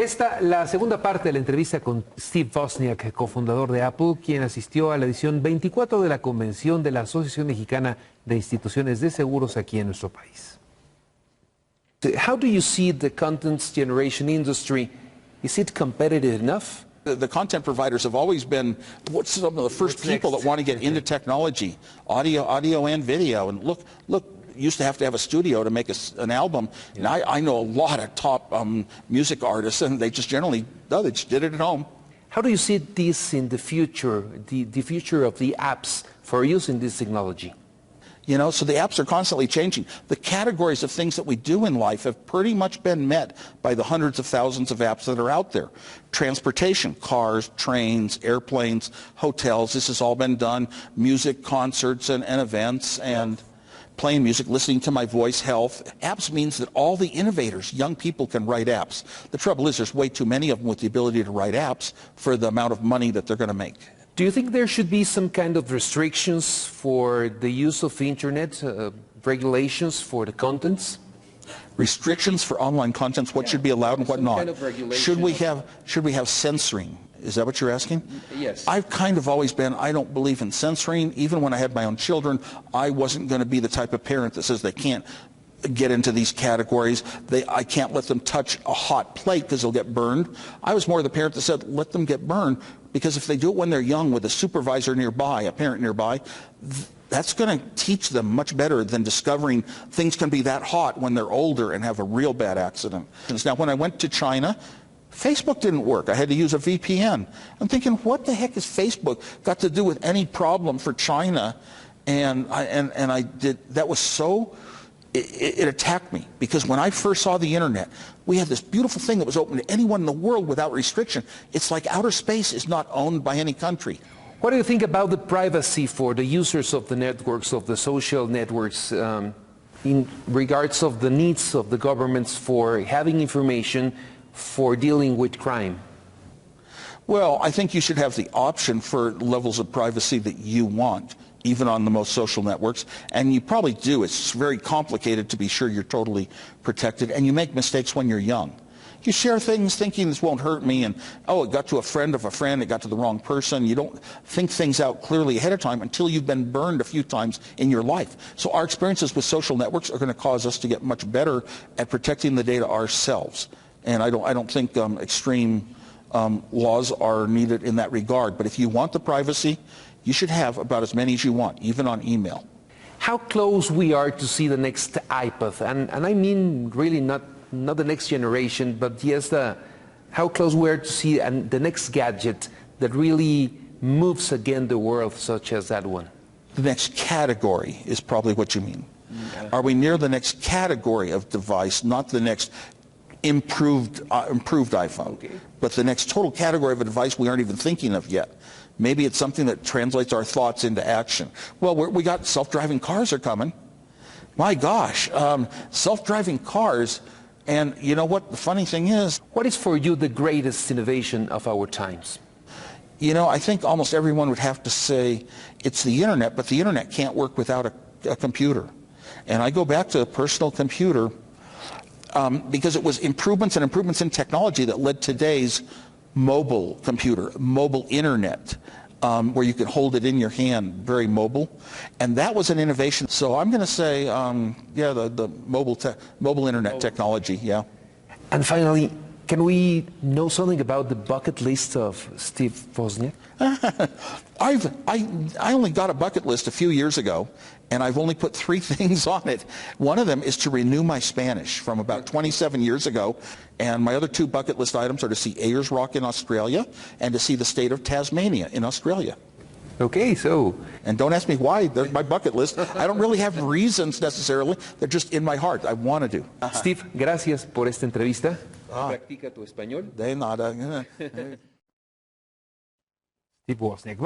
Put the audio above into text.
Esta, la segunda parte de la entrevista con Steve Wozniak, cofundador de Apple, quien asistió a la edición 24 de la Convención de la Asociación Mexicana de Instituciones de Seguros aquí en nuestro país. How do you see the content generation industry? Is it competitive enough? The content providers have always been some of the first people that want to get into technology, audio and video. And look, used to have a studio to make an album. Yeah. And I know a lot of top music artists, and they just generally, they just did it at home. How do you see this in the future, the future of the apps for using this technology? You know, so the apps are constantly changing. The categories of things that we do in life have pretty much been met by the hundreds of thousands of apps that are out there. Transportation, cars, trains, airplanes, hotels, this has all been done. Music, concerts, and events, and playing music, listening to my voice, health. Apps means that all the innovators, young people, can write apps. The trouble is there's way too many of them with the ability to write apps for the amount of money that they're going to make. Do you think there should be some kind of restrictions for the use of the internet, regulations for the contents? Restrictions for online contents, what should be allowed and what not? Kind of should we have censoring? Is that what you're asking? Yes. I've kind of always been, I don't believe in censoring. Even when I had my own children, I wasn't going to be the type of parent that says they can't get into these categories. I can't let them touch a hot plate because they'll get burned. I was more the parent that said, let them get burned, because if they do it when they're young with a supervisor nearby, a parent nearby, that's going to teach them much better than discovering things can be that hot when they're older and have a real bad accident. Now, when I went to China, Facebook didn't work. I had to use a VPN. I'm thinking, what the heck has Facebook got to do with any problem for China? And I did, that was so, it attacked me, because when I first saw the internet, we had this beautiful thing that was open to anyone in the world without restriction. It's like outer space is not owned by any country. What do you think about the privacy for the users of the networks, of the social networks, in regards of the needs of the governments for having information for dealing with crime? Well, I think you should have the option for levels of privacy that you want, even on the most social networks, and you probably do. It's very complicated to be sure you're totally protected, and you make mistakes when you're young. You share things thinking this won't hurt me, and oh, it got to a friend of a friend, it got to the wrong person. You don't think things out clearly ahead of time until you've been burned a few times in your life. So our experiences with social networks are going to cause us to get much better at protecting the data ourselves. And I don't think extreme laws are needed in that regard. But if you want the privacy, you should have about as many as you want, even on email. How close we are to see the next iPad, and I mean really not the next generation, but yes, how close we are to see the next gadget that really moves again the world, such as that one? The next category is probably what you mean. Yeah. Are we near the next category of device, not the next improved iPhone, okay, but the next total category of a device we aren't even thinking of yet? Maybe it's something that translates our thoughts into action. Well, we got self-driving cars are coming. My gosh, self-driving cars. And you know what the funny thing is? What is for you the greatest innovation of our times? You know, I think almost everyone would have to say it's the internet, but the internet can't work without a computer. And I go back to a personal computer because it was improvements and improvements in technology that led to today's mobile computer, mobile internet, where you can hold it in your hand, very mobile. And that was an innovation. So I'm going to say, yeah, the mobile internet technology, yeah. And finally, can we know something about the bucket list of Steve Wozniak? I only got a bucket list a few years ago, and I've only put 3 things on it. One of them is to renew my Spanish from about 27 years ago, and my other 2 bucket list items are to see Ayers Rock in Australia and to see the state of Tasmania in Australia. Okay, so... And don't ask me why, they're my bucket list. I don't really have reasons necessarily, they're just in my heart. I want to do. Steve, gracias por esta entrevista. Practica tu español. De nada. Steve Wozniak.